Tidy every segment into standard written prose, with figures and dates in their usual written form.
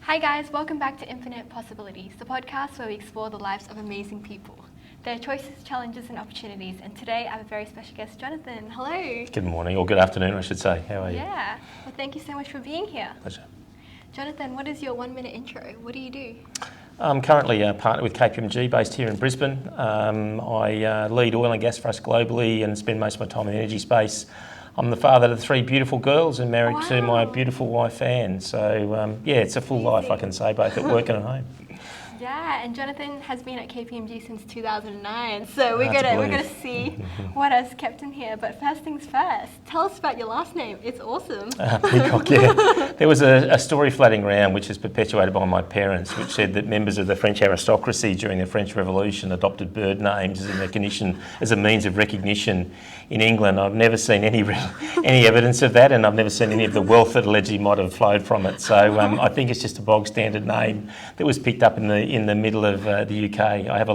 Hi guys, welcome back to Infinite Possibilities, the podcast where we explore the lives of amazing people, their choices, challenges and opportunities. And today I have a very special guest, Jonathon. Hello. Good morning, or good afternoon I should say. How are you? Yeah, well thank you so much for being here. Pleasure. Jonathon, what is your 1 minute intro? What do you do? I'm currently a partner with KPMG based here in Brisbane. I lead oil and gas for us globally and spend most of my time in the energy space. I'm the father to 3 beautiful girls and married to my beautiful wife Anne. So yeah, it's a full life I can say, both at work and at home. Yeah, and Jonathon has been at KPMG since 2009, so we're gonna see what has kept him here. But first things first, tell us about your last name. It's awesome. Peacock, yeah. There was a story floating around which is perpetuated by my parents, which said that members of the French aristocracy during the French Revolution adopted bird names as a means of recognition in England. I've never seen any evidence of that, and I've never seen any of the wealth that allegedly might have flowed from it. So I think it's just a bog standard name that was picked up in the middle of the UK. I'm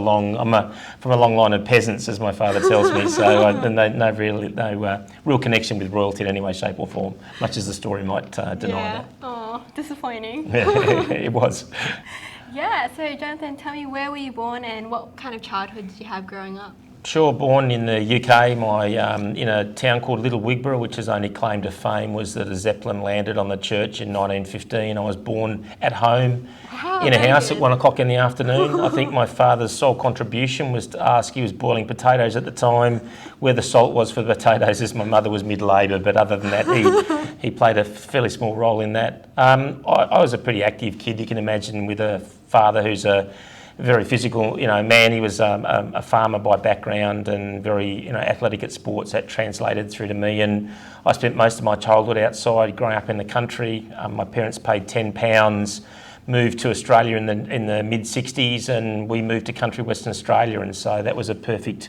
from a long line of peasants, as my father tells me, so no real connection with royalty in any way, shape or form, much as the story might deny that. Oh, disappointing. It was. Yeah, so Jonathon, tell me, where were you born and what kind of childhood did you have growing up? Sure, born in the UK, in a town called Little Wigborough, which his only claim to fame was that a Zeppelin landed on the church in 1915. I was born at home in a house at 1 o'clock in the afternoon. I think my father's sole contribution was to ask, he was boiling potatoes at the time, where the salt was for the potatoes, as my mother was mid-labour, but other than that, he played a fairly small role in that. I was a pretty active kid, you can imagine, with a father who's a very physical, man. He was a farmer by background and very, athletic at sports. That translated through to me, and I spent most of my childhood outside, growing up in the country. My parents paid £10, moved to Australia in the mid-60s, and we moved to country Western Australia, and so that was a perfect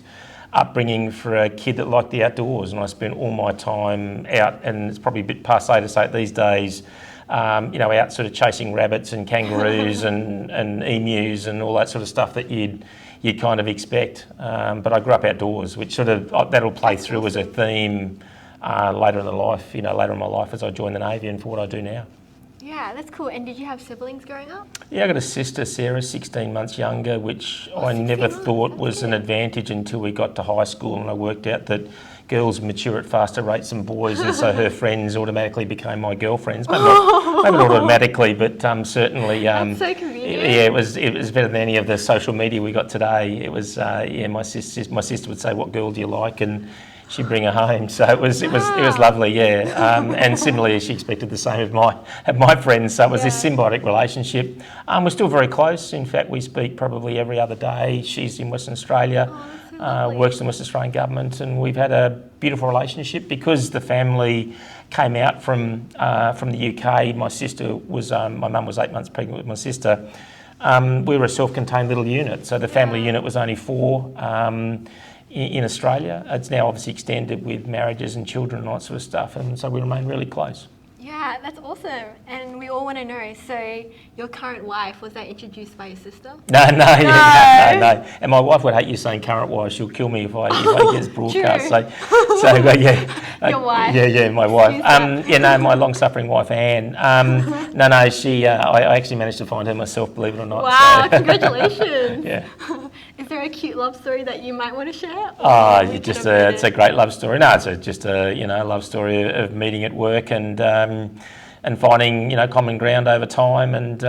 upbringing for a kid that liked the outdoors. And I spent all my time out, and it's probably a bit passé to say it these days, out sort of chasing rabbits and kangaroos and emus and all that sort of stuff that you'd kind of expect. But I grew up outdoors, which sort of, that'll play through as a theme later in my life as I joined the Navy and for what I do now. Yeah, that's cool. And did you have siblings growing up? Yeah, I got a sister, Sarah, 16 months younger, which I never thought was an advantage until we got to high school, and I worked out that girls mature at faster rates than boys, and so her friends automatically became my girlfriends. Maybe not automatically, but certainly. That's so convenient. Yeah, it was better than any of the social media we got today. It was my sister would say, "What girl do you like?" and she'd bring her home, so it was lovely, yeah. And similarly, she expected the same of my friends. So it was this symbiotic relationship. We're still very close. In fact, we speak probably every other day. She's in Western Australia, works in the Western Australian government, and we've had a beautiful relationship because the family came out from the UK. My sister was my mum was 8 months pregnant with my sister. We were a self-contained little unit, so the family unit was only 4. In Australia. It's now obviously extended with marriages and children and all that sort of stuff, and so we remain really close. Yeah, that's awesome. And we all want to know, so your current wife, was that introduced by your sister? No. And my wife would hate you saying current wife. She'll kill me if I get this broadcast. True. Your wife. Yeah, my wife. My long-suffering wife, Anne. She. I actually managed to find her myself, believe it or not. Wow, congratulations. Yeah. Is there a cute love story that you might want to share? It's a great love story. No, it's just a love story of meeting at work and finding common ground over time and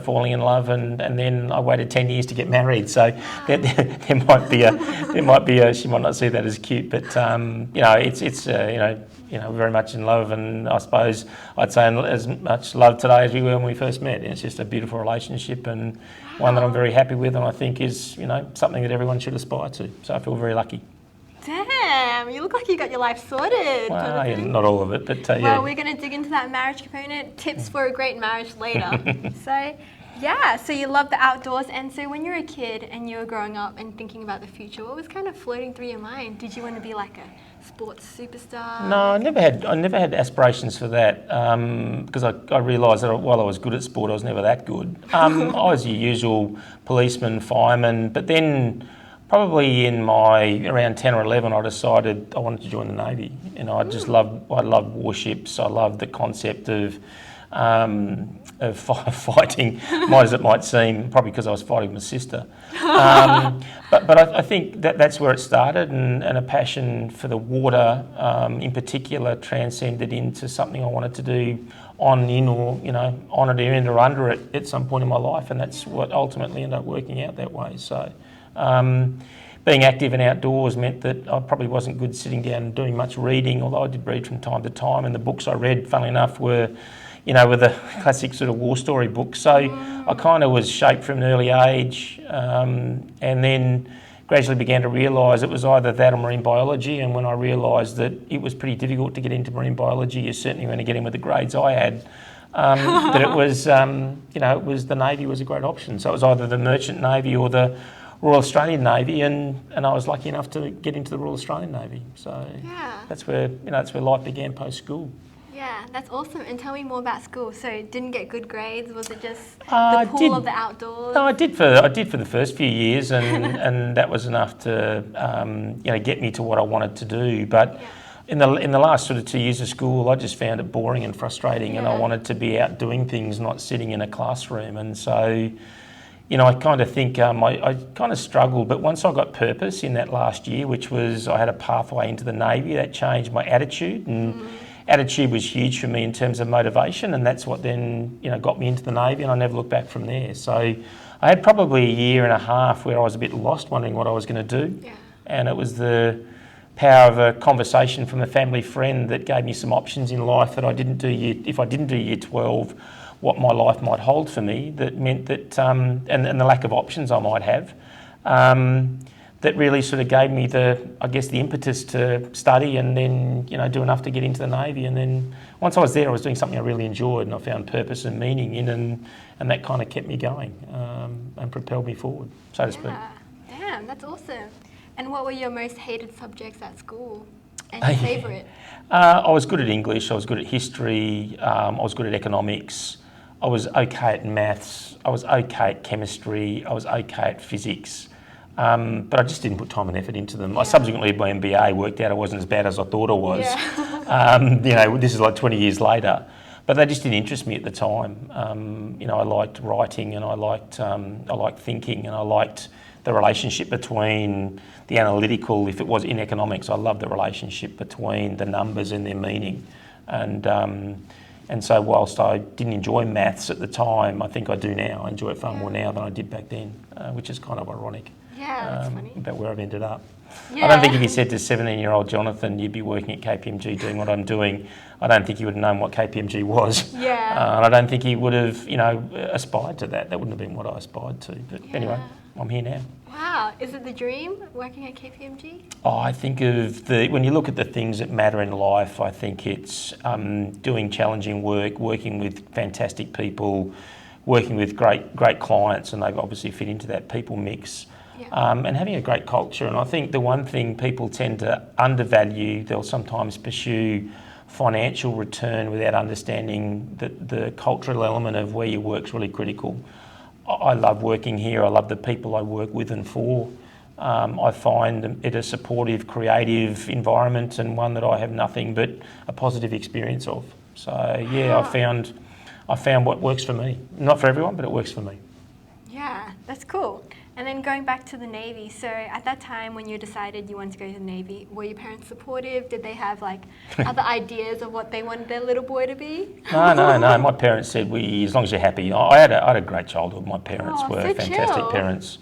falling in love and then I waited 10 years to get married. So there might be a she might not see that as cute, but it's very much in love, and I suppose I'd say as much love today as we were when we first met. It's just a beautiful relationship and one that I'm very happy with, and I think is something that everyone should aspire to. So I feel very lucky. Damn, you look like you got your life sorted. Well, not all of it, but Well, we're going to dig into that marriage component, tips for a great marriage later. So you love the outdoors, and so when you were a kid and you were growing up and thinking about the future, what was kind of floating through your mind? Did you want to be like a sports superstar? No, I never had aspirations for that because I realised that while I was good at sport, I was never that good. I was your usual policeman, fireman, but then probably in my around 10 or 11, I decided I wanted to join the Navy. I loved warships. I loved the concept of fighting, might as it might seem, probably because I was fighting my sister. But I think that's where it started, and a passion for the water in particular transcended into something I wanted to do on, in, or on it, in or under it at some point in my life, and that's what ultimately ended up working out that way. So being active and outdoors meant that I probably wasn't good sitting down and doing much reading, although I did read from time to time, and the books I read, funnily enough, were were the classic sort of war story books. So I kind of was shaped from an early age, and then gradually began to realise it was either that or marine biology. And when I realised that it was pretty difficult to get into marine biology, you certainly weren't getting with the grades I had, that it was, it was the Navy was a great option. So it was either the Merchant Navy or the Royal Australian Navy, and I was lucky enough to get into the Royal Australian Navy. So that's where life began post school. Yeah, that's awesome. And tell me more about school. So didn't get good grades? Was it just the pool of the outdoors? No, I did for the first few years, and that was enough to get me to what I wanted to do. But in the last sort of 2 years of school, I just found it boring and frustrating, and I wanted to be out doing things, not sitting in a classroom. And so, I kind of think I kind of struggled, but once I got purpose in that last year, which was I had a pathway into the Navy, that changed my attitude, and attitude was huge for me in terms of motivation, and that's what then got me into the Navy, and I never looked back from there. So I had probably a year and a half where I was a bit lost, wondering what I was going to do, and it was the power of a conversation from a family friend that gave me some options in life that if I didn't do year 12, what my life might hold for me. That meant that and the lack of options I might have. That really sort of gave me the impetus to study and then, do enough to get into the Navy. And then once I was there, I was doing something I really enjoyed, and I found purpose and meaning in, and that kind of kept me going and propelled me forward, so to speak. Damn, that's awesome. And what were your most hated subjects at school and your favourite? I was good at English, I was good at history, I was good at economics, I was okay at maths, I was okay at chemistry, I was okay at physics. But I just didn't put time and effort into them. I subsequently, my MBA worked out I wasn't as bad as I thought I was. This is like 20 years later. But they just didn't interest me at the time. I liked writing, and I liked thinking, and I liked the relationship between the analytical. If it was in economics, I loved the relationship between the numbers and their meaning. And so whilst I didn't enjoy maths at the time, I think I do now. I enjoy it far more now than I did back then, which is kind of ironic. Yeah, that's funny. About where I've ended up. Yeah. I don't think if you said to 17-year-old Jonathon, you'd be working at KPMG doing what I'm doing, I don't think he would have known what KPMG was. Yeah. And I don't think he would have, aspired to that. That wouldn't have been what I aspired to. But anyway, I'm here now. Wow. Is it the dream, working at KPMG? I think when you look at the things that matter in life, I think it's doing challenging work, working with fantastic people, working with great clients, and they obviously fit into that people mix. And having a great culture. And I think the one thing people tend to undervalue, they'll sometimes pursue financial return without understanding that the cultural element of where you work is really critical. I love working here. I love the people I work with and for. I find it a supportive, creative environment, and one that I have nothing but a positive experience of. So I found what works for me. Not for everyone, but it works for me. Yeah, that's cool. And then going back to the Navy, so at that time when you decided you wanted to go to the Navy, were your parents supportive? Did they have other ideas of what they wanted their little boy to be? No. My parents said, as long as you're happy. I had a great childhood. My parents were fantastic parents.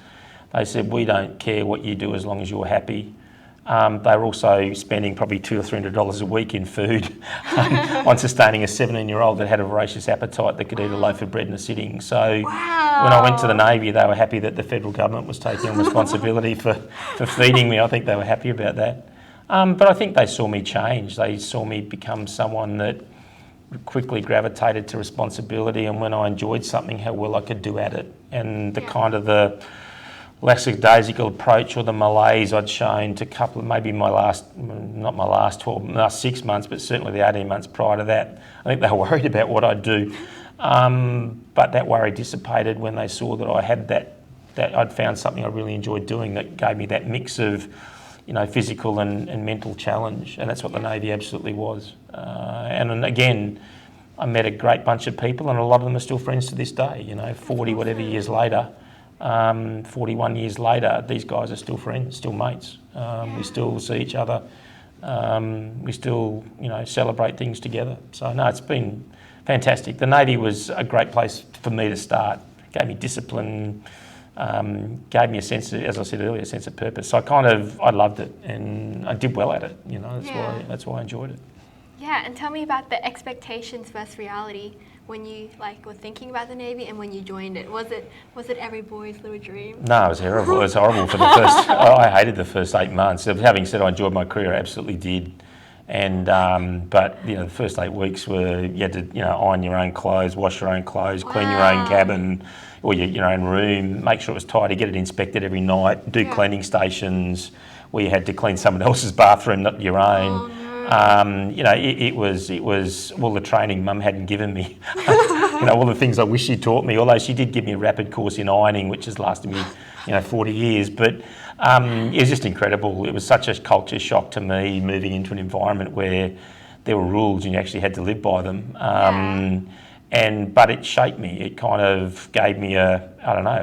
They said, we don't care what you do as long as you're happy. They were also spending probably $200 or $300 a week in food on sustaining a 17-year-old that had a voracious appetite that could eat a loaf of bread in a sitting. So when I went to the Navy, they were happy that the federal government was taking on responsibility for feeding me. I think they were happy about that. But I think they saw me change. They saw me become someone that quickly gravitated to responsibility, and when I enjoyed something, how well I could do at it. And the kind of the lackadaisical approach or the malaise I'd shown to maybe my last 6 months, but certainly the 18 months prior to that. I think they were worried about what I'd do. But that worry dissipated when they saw that I had that I'd found something I really enjoyed doing that gave me that mix of, physical and mental challenge. And that's what the Navy absolutely was. And again, I met a great bunch of people, and a lot of them are still friends to this day. 40 whatever years later, 41 years later, these guys are still friends, still mates. We still see each other. We still, celebrate things together. So no, it's been fantastic. The Navy was a great place for me to start. Gave me discipline, gave me a sense of, as I said earlier, a sense of purpose. So I loved it, and I did well at it. That's why I enjoyed it. Yeah, and tell me about the expectations versus reality when you were thinking about the Navy and when you joined it. Was it every boy's little dream? No, it was terrible. It was horrible for the first. I hated the first 8 months. Having said I enjoyed my career, I absolutely did. And but the first 8 weeks were you had to iron your own clothes, wash your own clothes, clean your own cabin or your own room, make sure it was tidy, get it inspected every night, do cleaning stations where you had to clean someone else's bathroom, not your own. It was all the training Mum hadn't given me. All the things I wish she taught me. Although she did give me a rapid course in ironing, which has lasted me, 40 years. But it was just incredible. It was such a culture shock to me moving into an environment where there were rules and you actually had to live by them. But it shaped me. It kind of gave me a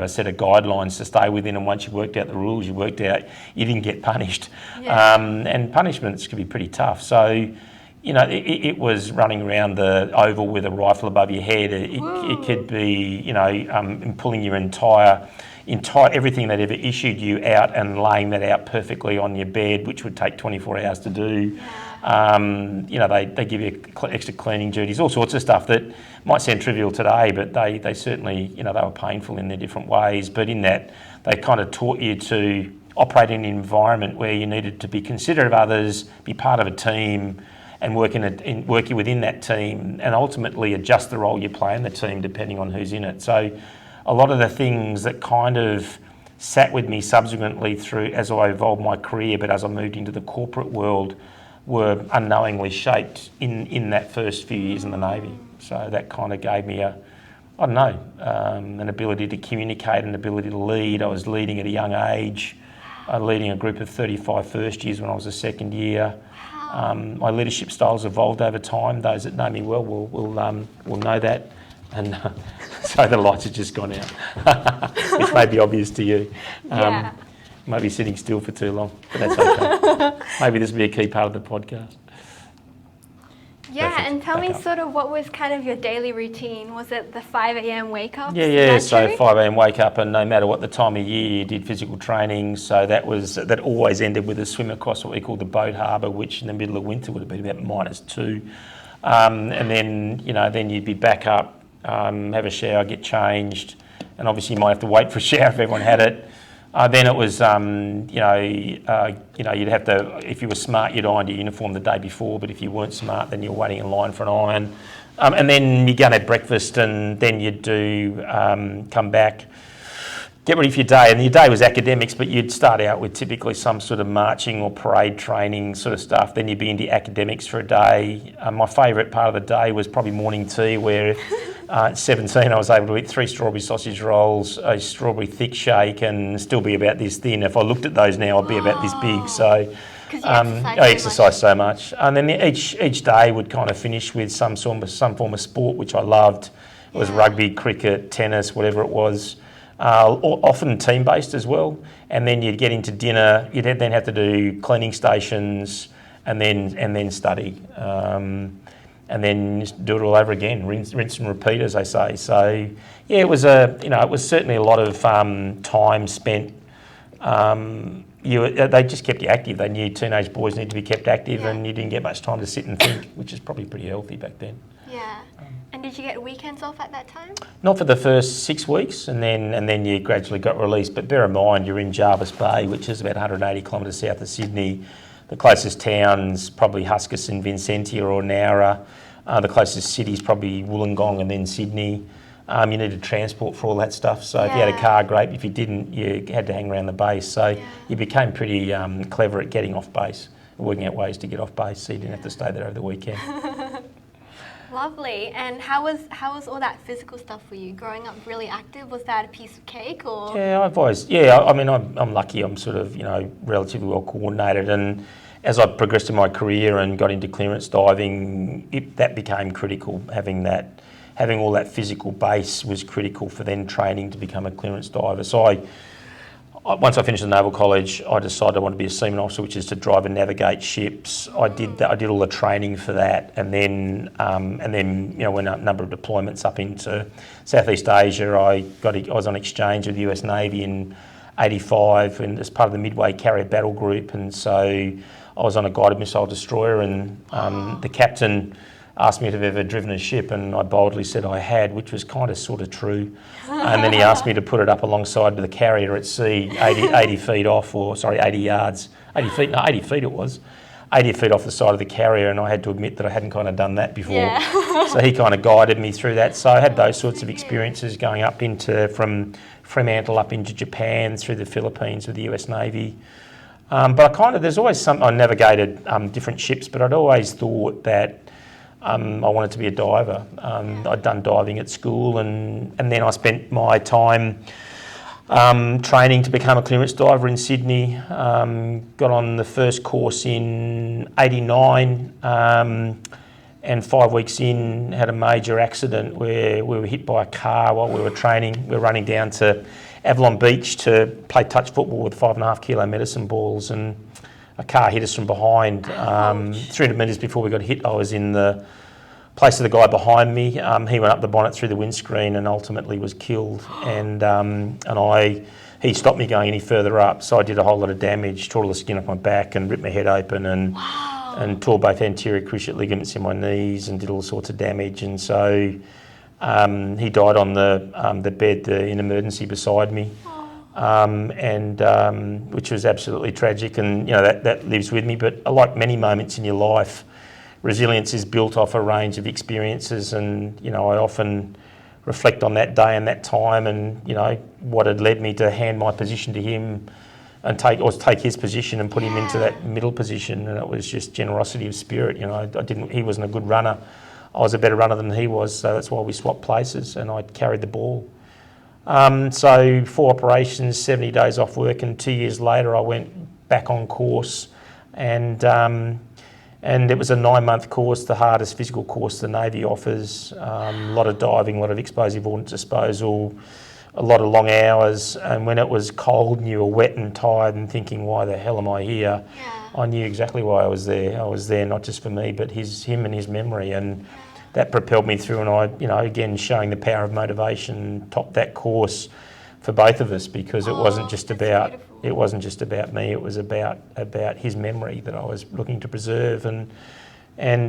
set of guidelines to stay within, and once you worked out the rules, you didn't get punished. And punishments can be pretty tough. So, it was running around the oval with a rifle above your head. It could be, pulling your entire everything they'd ever issued you out and laying that out perfectly on your bed, which would take 24 hours to do. They give you extra cleaning duties, all sorts of stuff that might sound trivial today, but they certainly, they were painful in their different ways. But in that, they kind of taught you to operate in an environment where you needed to be considerate of others, be part of a team, and work within that team, and ultimately adjust the role you play in the team depending on who's in it. So a lot of the things that kind of sat with me subsequently through as I evolved my career, but as I moved into the corporate world, were unknowingly shaped in that first few years in the Navy. So that kind of gave me an ability to communicate, an ability to lead. I was leading at a young age, leading a group of 35 first years when I was a second year. My leadership styles evolved over time. Those that know me well will know that. And so the lights have just gone out, which may be obvious to you. Maybe sitting still for too long, but that's okay. Maybe this will be a key part of the podcast. Yeah, Perfect. and tell me sort of what was kind of your daily routine? Was it the 5 a.m. wake up? Yeah. So 5 a.m. wake up, and no matter what the time of year, you did physical training. So that always ended with a swim across what we call the boat harbour, which in the middle of winter would have been about -2. And then you'd be back up, have a shower, get changed, and obviously you might have to wait for a shower if everyone had it. Then it was, you'd have to, if you were smart, you'd iron your uniform the day before, but if you weren't smart, then you're waiting in line for an iron. And then you go and have breakfast, and then you'd come back, get ready for your day. And your day was academics, but you'd start out with typically some sort of marching or parade training sort of stuff. Then you'd be into academics for a day. My favourite part of the day was probably morning tea, where at 17 I was able to eat 3 strawberry sausage rolls, a strawberry thick shake, and still be about this thin. If I looked at those now, I'd be about this big. So I exercised so much. And then each day would kind of finish with some form of sport, which I loved. It was rugby, cricket, tennis, whatever it was. Often team-based as well. And then you'd get into dinner. You'd then have to do cleaning stations, and then study, and then just do it all over again. Rinse and repeat, as they say. So yeah, it was certainly a lot of time spent. They just kept you active. They knew teenage boys need to be kept active, and you didn't get much time to sit and think, which is probably pretty healthy back then. Yeah. And did you get weekends off at that time? Not for the first 6 weeks, and then you gradually got released. But bear in mind, you're in Jervis Bay, which is about 180 kilometres south of Sydney. The closest town's probably Huskisson, Vincentia or Nowra. The closest city's probably Wollongong and then Sydney. You needed transport for all that stuff. So if you had a car, great. If you didn't, you had to hang around the base. So you became pretty clever at getting off base, working out ways to get off base so you didn't have to stay there over the weekend. Lovely. And how was all that physical stuff for you? Growing up really active, was that a piece of cake or? Yeah, I've always, I'm lucky. I'm sort of, relatively well coordinated, and as I progressed in my career and got into clearance diving, that became critical. Having all that physical base was critical for then training to become a clearance diver. So once I finished the Naval College, I decided I wanted to be a seaman officer, which is to drive and navigate ships. I did that. I did all the training for that, and then went a number of deployments up into Southeast Asia. I was on exchange with the US Navy in '85, and as part of the Midway Carrier Battle Group, and so I was on a guided missile destroyer, and the captain asked me if I've ever driven a ship, and I boldly said I had, which was kind of sort of true. And then he asked me to put it up alongside the carrier at sea, 80 feet off, 80 yards, 80 feet, no, 80 feet it was, 80 feet off the side of the carrier, and I had to admit that I hadn't kind of done that before. Yeah. So he kind of guided me through that. So I had those sorts of experiences going up from Fremantle up into Japan, through the Philippines with the US Navy. But there's always I navigated different ships, but I'd always thought that I wanted to be a diver. I'd done diving at school, and then I spent my time training to become a clearance diver in Sydney. Got on the first course in '89, and 5 weeks in, had a major accident where we were hit by a car while we were training. We were running down to Avalon Beach to play touch football with 5.5 kilo medicine balls, and a car hit us from behind. 300 metres before we got hit, I was in the place of the guy behind me. He went up the bonnet through the windscreen and ultimately was killed. And he stopped me going any further up, so I did a whole lot of damage, tore all the skin off my back and ripped my head open, and tore both anterior cruciate ligaments in my knees and did all sorts of damage. And so he died on the bed in emergency beside me. Which was absolutely tragic, and that lives with me. But like many moments in your life, resilience is built off a range of experiences, and I often reflect on that day and that time, and what had led me to hand my position to him and take his position and put him into that middle position. And it was just generosity of spirit. He wasn't a good runner. I was a better runner than he was, so that's why we swapped places, and I carried the ball. So 4 operations, 70 days off work, and 2 years later I went back on course, and it was a 9-month course, the hardest physical course the Navy offers. A lot of diving, a lot of explosive ordnance disposal, a lot of long hours, and when it was cold and you were wet and tired and thinking, why the hell am I here? I knew exactly why I was there. I was there not just for me, but him and his memory, and that propelled me through, and I, again, showing the power of motivation, topped that course for both of us, because it wasn't just about me. It was about his memory that I was looking to preserve, and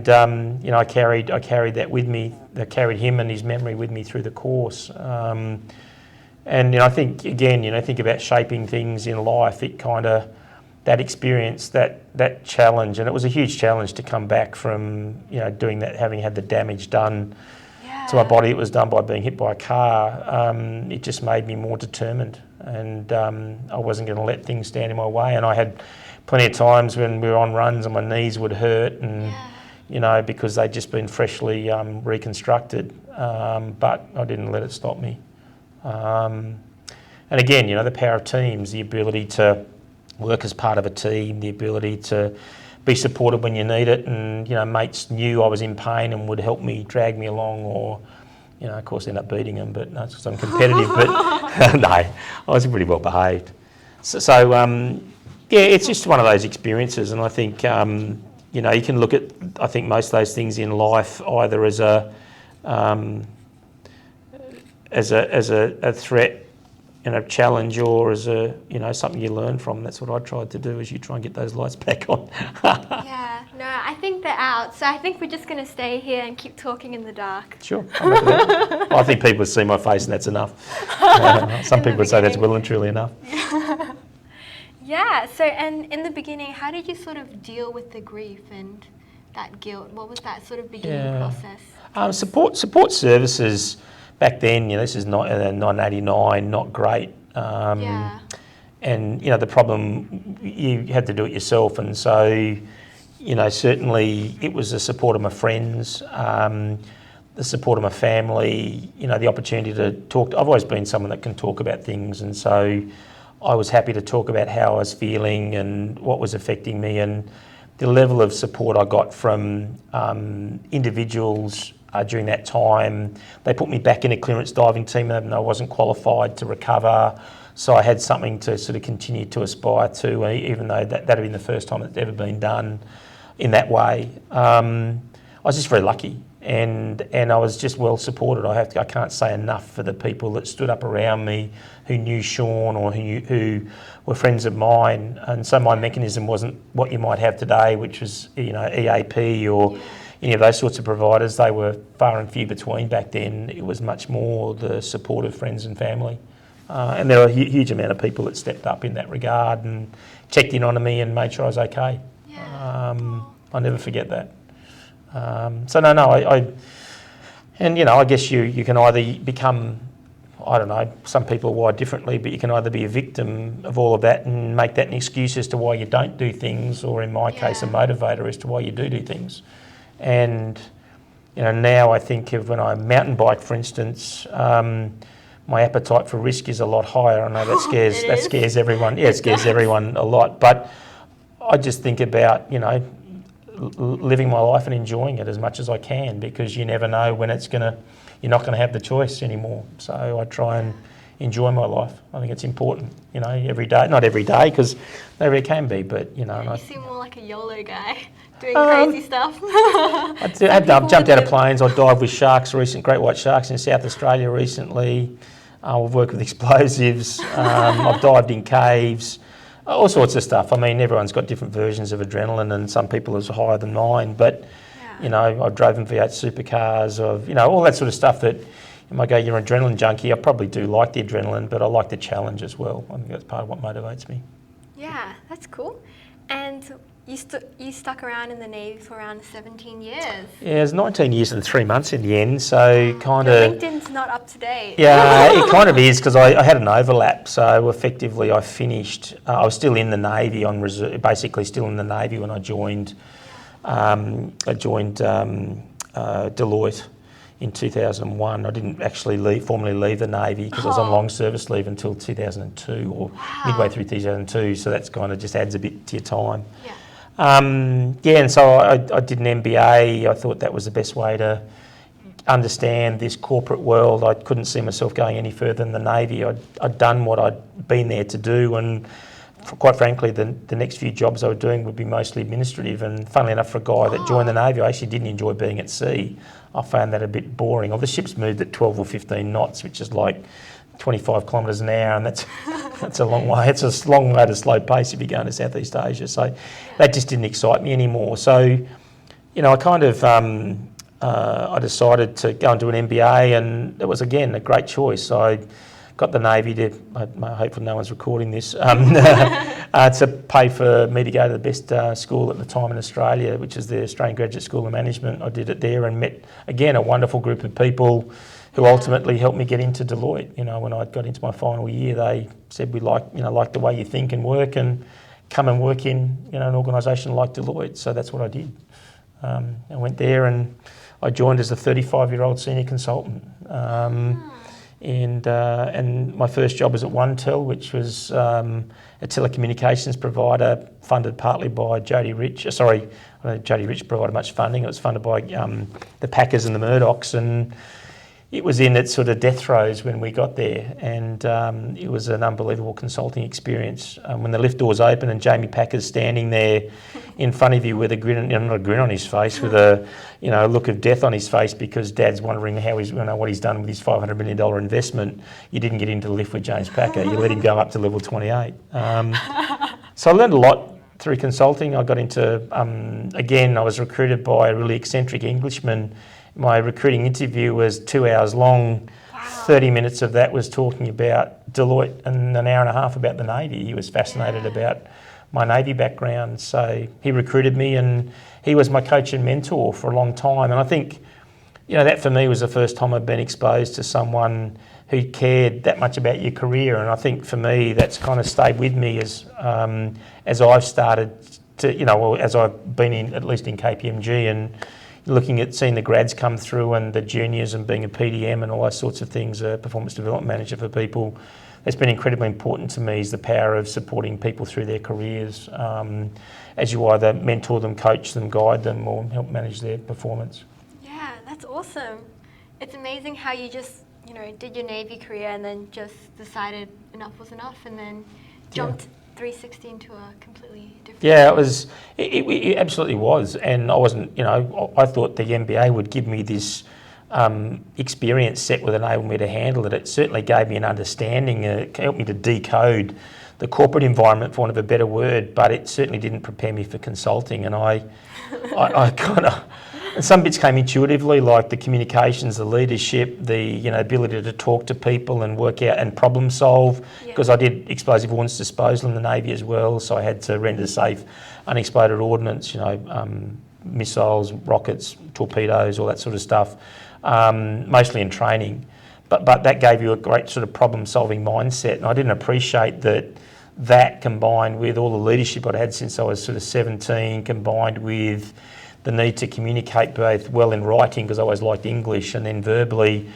I carried that with me. I carried him and his memory with me through the course. And I think, again, think about shaping things in life. It kind of, that experience, that challenge, and it was a huge challenge to come back from doing that, having had the damage done to my body. It was done by being hit by a car. It just made me more determined, and I wasn't going to let things stand in my way. And I had plenty of times when we were on runs and my knees would hurt, and because they'd just been freshly reconstructed, but I didn't let it stop me. And again, the power of teams, the ability to work as part of a team, the ability to be supported when you need it, and mates knew I was in pain and would help me, drag me along, or of course end up beating them, but no, because I'm competitive. But no, I was pretty well behaved. So it's just one of those experiences, and I think you can look at, I think, most of those things in life either as a threat and a challenge, or as a something you learn from. That's what I tried to do, as you try and get those lights back on. Yeah, no, I think they're out. So I think we're just going to stay here and keep talking in the dark. Sure. I think people would see my face and that's enough. Some people would say that's well and truly enough. Yeah, so and in the beginning, how did you sort of deal with the grief and that guilt? What was that sort of beginning process? Support services back then, this is not 1989, not great. And the problem, you had to do it yourself, and so certainly it was the support of my friends, the support of my family, the opportunity to talk. I've always been someone that can talk about things, and so I was happy to talk about how I was feeling and what was affecting me, and the level of support I got from individuals during that time. They put me back in a clearance diving team and I wasn't qualified to recover. So I had something to sort of continue to aspire to, even though that had been the first time it's ever been done in that way. I was just very lucky, and I was just well supported. I can't say enough for the people that stood up around me, who knew Sean or who were friends of mine. And so my mechanism wasn't what you might have today, which was EAP or any of those sorts of providers. They were far and few between back then. It was much more the support of friends and family. And there were a huge amount of people that stepped up in that regard and checked in on me and made sure I was okay. Yeah. I'll never forget that. I guess you can either become, I don't know, some people are wired differently, but you can either be a victim of all of that and make that an excuse as to why you don't do things, or in my case, a motivator as to why you do things. And now I think of when I mountain bike, for instance, my appetite for risk is a lot higher. I know that scares everyone. Yeah, it scares everyone a lot. But I just think about, living my life and enjoying it as much as I can, because you never know when you're not going to have the choice anymore. So I try and enjoy my life. I think it's important, every day. Not every day, because maybe it can be, but, You seem more like a YOLO guy, doing crazy stuff. I've jumped out of planes. I dived with great white sharks in South Australia recently. I've worked with explosives. I've dived in caves. All sorts of stuff. I mean, everyone's got different versions of adrenaline, and some people is higher than mine. But, I've driven V8 supercars, all that sort of stuff that you might go, you're an adrenaline junkie. I probably do like the adrenaline, but I like the challenge as well. I think that's part of what motivates me. Yeah, that's cool. And you stuck around in the Navy for around 17 years. Yeah, it was 19 years and 3 months in the end, so kind of... LinkedIn's not up to date. Yeah, it kind of is, because I had an overlap, so effectively I finished... I was still in the Navy, basically still in the Navy when I joined Deloitte in 2001. I didn't actually formally leave the Navy because I was on long service leave until 2002, or midway through 2002, so that's kind of just adds a bit to your time. Yeah. And so I did an MBA. I thought that was the best way to understand this corporate world. I couldn't see myself going any further than the Navy. I'd done what I'd been there to do, and quite frankly, the next few jobs I was doing would be mostly administrative. And funnily enough, for a guy that joined the Navy, I actually didn't enjoy being at sea. I found that a bit boring. Well, the ships moved at 12 or 15 knots, which is like 25 kilometres an hour, and that's a long way. It's a long way at a slow pace if you're going to Southeast Asia. So that just didn't excite me anymore. So, I kind of I decided to go and do an MBA, and it was again a great choice. I got the Navy to, hopefully no one's recording this, to pay for me to go to the best school at the time in Australia, which is the Australian Graduate School of Management. I did it there and met, again, a wonderful group of people who ultimately helped me get into Deloitte. When I got into my final year, they said, we like the way you think and work, and come and work in an organisation like Deloitte. So that's what I did. I went there and I joined as a 35-year-old senior consultant. And my first job was at OneTel, which was a telecommunications provider funded partly by Jody Rich. Sorry, I don't know, Jody Rich provided much funding. It was funded by the Packers and the Murdochs, and it was in its sort of death throes when we got there, and it was an unbelievable consulting experience. When the lift doors open and Jamie Packer's standing there in front of you with a grin, not a grin on his face, with a look of death on his face because Dad's wondering how what he's done with his $500 million investment. You didn't get into the lift with James Packer. You let him go up to level 28. So I learned a lot through consulting. I got into again. I was recruited by a really eccentric Englishman. My recruiting interview was 2 hours long. 30 minutes of that was talking about Deloitte and an hour and a half about the Navy. He was fascinated about my Navy background. So he recruited me, and he was my coach and mentor for a long time. And I think, that for me was the first time I'd been exposed to someone who cared that much about your career. And I think for me, that's kind of stayed with me as I've started to, as I've been at least in KPMG and, looking at seeing the grads come through and the juniors and being a PDM and all those sorts of things, a performance development manager for people. It's been incredibly important to me is the power of supporting people through their careers as you either mentor them, coach them, guide them, or help manage their performance. Yeah, that's awesome. It's amazing how you just, did your Navy career and then just decided enough was enough and then jumped 360 into a completely different... Yeah, it absolutely was. And I wasn't, I thought the MBA would give me this experience set would enable me to handle it. It certainly gave me an understanding, it helped me to decode the corporate environment, for want of a better word, but it certainly didn't prepare me for consulting. And I kind of... And some bits came intuitively, like the communications, the leadership, the ability to talk to people and work out and problem solve, because I did explosive ordnance disposal in the Navy as well, so I had to render safe unexploded ordnance, missiles, rockets, torpedoes, all that sort of stuff, mostly in training. But that gave you a great sort of problem solving mindset, and I didn't appreciate that combined with all the leadership I'd had since I was sort of 17, combined with the need to communicate both well in writing, because I always liked English, and then verbally,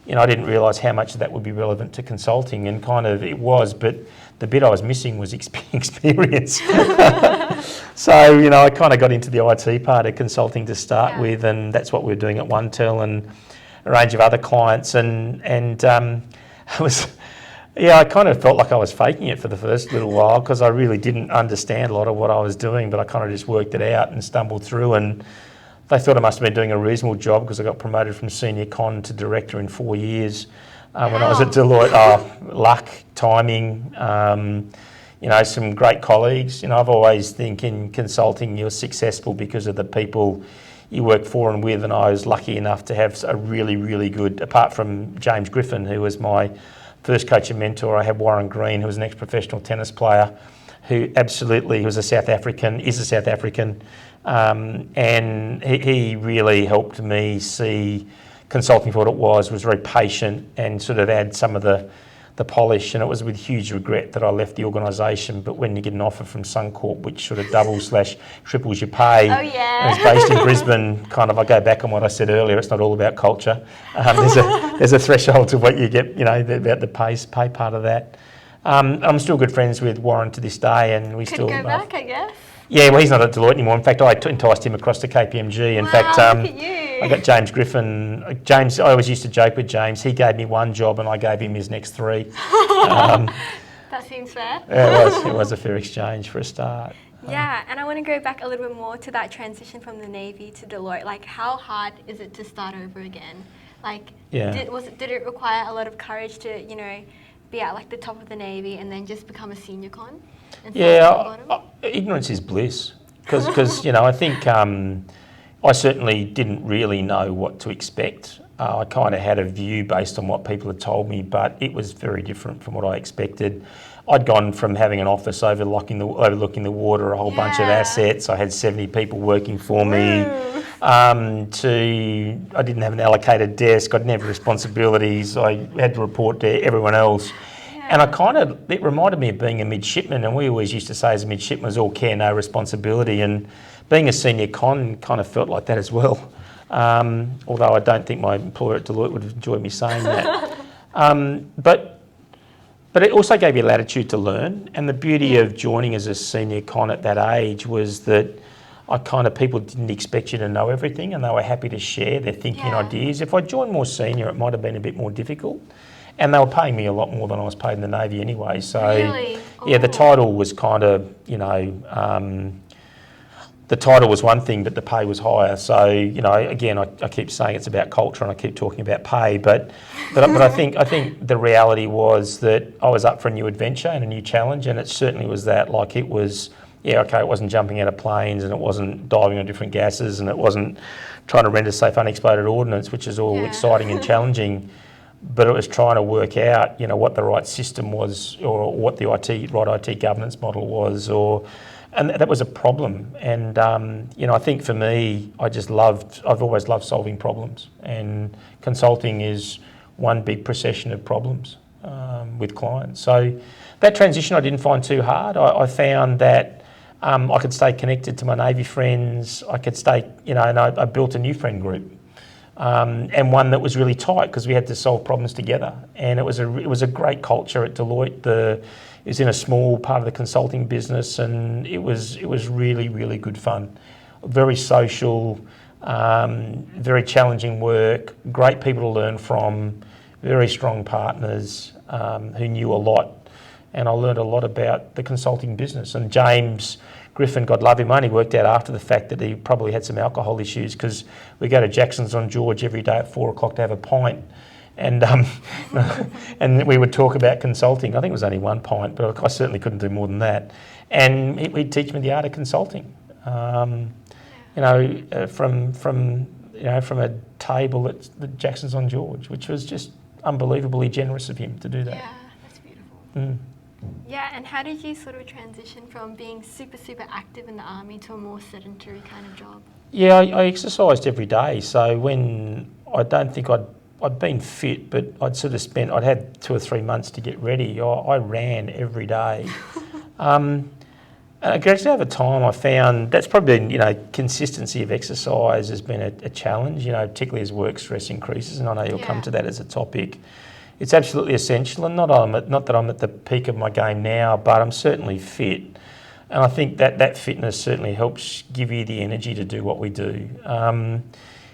I didn't realise how much of that would be relevant to consulting, and kind of it was, but the bit I was missing was experience. So, I kind of got into the IT part of consulting to start with, and that's what we were doing at OneTel and a range of other clients, and it was... Yeah, I kind of felt like I was faking it for the first little while, because I really didn't understand a lot of what I was doing, but I kind of just worked it out and stumbled through, and they thought I must have been doing a reasonable job because I got promoted from senior con to director in 4 years when I was at Deloitte. Luck, timing, some great colleagues. I've always think in consulting you're successful because of the people you work for and with, and I was lucky enough to have a really, really good, apart from James Griffin, who was my first coach and mentor, I had Warren Green, who was an ex-professional tennis player, who absolutely was is a South African, and he really helped me see consulting for what it was very patient and sort of add some of the polish, and it was with huge regret that I left the organisation. But when you get an offer from Suncorp, which sort of triples your pay, and it's based in Brisbane, kind of I go back on what I said earlier, it's not all about culture. There's a threshold to what you get, about the pay part of that. I'm still good friends with Warren to this day, and we still... Could go back, I guess. Yeah, well, he's not at Deloitte anymore. In fact, I enticed him across to KPMG. In fact, look at you. I got James Griffin. I always used to joke with James. He gave me one job and I gave him his next 3. That seems fair. Yeah, it was a fair exchange for a start. Yeah, and I want to go back a little bit more to that transition from the Navy to Deloitte. Like, how hard is it to start over again? Like, did it require a lot of courage to, be at like the top of the Navy and then just become a senior con? Ignorance is bliss, because I think I certainly didn't really know what to expect. I kind of had a view based on what people had told me, but it was very different from what I expected. I'd gone from having an office overlooking the water, a whole bunch of assets. I had 70 people working for me. To I didn't have an allocated desk. I didn't have responsibilities. I had to report to everyone else. And it reminded me of being a midshipman, and we always used to say as a midshipman was all care, no responsibility, and being a senior con kind of felt like that as well. Although I don't think my employer at Deloitte would enjoy me saying that. But it also gave you latitude to learn, and the beauty of joining as a senior con at that age was that people didn't expect you to know everything, and they were happy to share their thinking and ideas. If I joined more senior, it might have been a bit more difficult. And they were paying me a lot more than I was paid in the Navy anyway. So, the title was kind of, the title was one thing, but the pay was higher. So, again, I keep saying it's about culture and I keep talking about pay. But I think the reality was that I was up for a new adventure and a new challenge, and it certainly was that. Like, it was, it wasn't jumping out of planes, and it wasn't diving on different gases, and it wasn't trying to render safe unexploded ordnance, which is all exciting and challenging. But it was trying to work out, what the right system was, or what the right IT governance model was, and that was a problem. And I think for me, I've always loved solving problems, and consulting is one big procession of problems with clients. So that transition I didn't find too hard. I found that I could stay connected to my Navy friends. I could stay, and I built a new friend group, and one that was really tight because we had to solve problems together. And it was a great culture at Deloitte. It was in a small part of the consulting business, and it was really, really good fun. Very social, very challenging work, great people to learn from, very strong partners who knew a lot. And I learned a lot about the consulting business. And James Griffin, God love him, only worked out after the fact that he probably had some alcohol issues because we go to Jackson's on George every day at 4 o'clock to have a pint. And and we would talk about consulting. I think it was only 1 pint, but I certainly couldn't do more than that. And he'd teach me the art of consulting. From a table at Jackson's on George, which was just unbelievably generous of him to do that. Yeah, that's beautiful. Yeah, and how did you sort of transition from being super, super active in the army to a more sedentary kind of job? Yeah, I exercised every day. So when I don't think I'd been fit, but I'd had 2 or 3 months to get ready. I ran every day. Gradually over time, I found that's probably been, consistency of exercise has been a challenge, particularly as work stress increases, and I know you'll come to that as a topic. It's absolutely essential, and not that I'm at the peak of my game now, but I'm certainly fit. And I think that fitness certainly helps give you the energy to do what we do.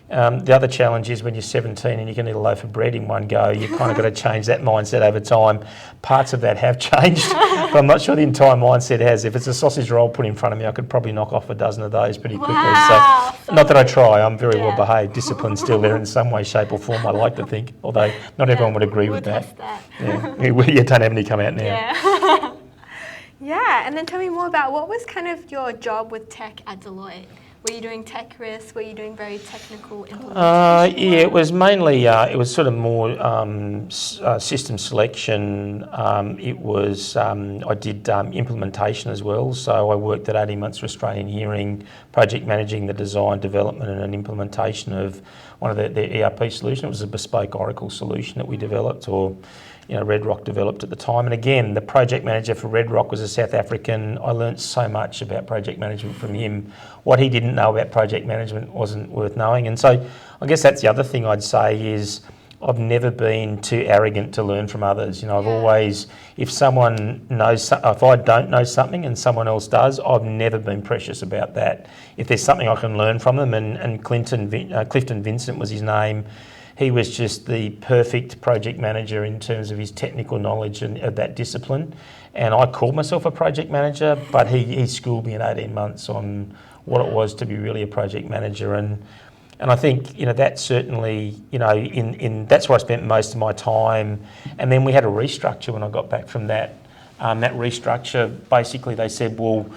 The other challenge is when you're 17 and you can eat a loaf of bread in one go, you've kind of got to change that mindset over time. Parts of that have changed, but I'm not sure the entire mindset has. If it's a sausage roll put in front of me, I could probably knock off a dozen of those pretty quickly. Wow, So not that I try, I'm very well behaved. Discipline's still there in some way, shape or form, I like to think, although not everyone would agree with that. Yeah, you don't have any come out now. Yeah. Yeah, and then tell me more about what was kind of your job with tech at Deloitte? Were you doing tech risk? Were you doing very technical implementation? It was mainly, it was sort of more system selection. I did implementation as well. So I worked at 18 months for Australian Hearing, project managing the design, development and an implementation of one of their ERP solution. It was a bespoke Oracle solution that we developed, or Red Rock developed at the time. And again, the project manager for Red Rock was a South African. I learnt so much about project management from him. What he didn't know about project management wasn't worth knowing. And so I guess that's the other thing I'd say is I've never been too arrogant to learn from others. I've always, if I don't know something and someone else does, I've never been precious about that. If there's something I can learn from them, and Clifton Vincent was his name. He was just the perfect project manager in terms of his technical knowledge and of that discipline. And I called myself a project manager, but he schooled me in 18 months on what it was to be really a project manager. And I think, that certainly, that's where I spent most of my time. And then we had a restructure when I got back from that. That restructure, basically they said, well,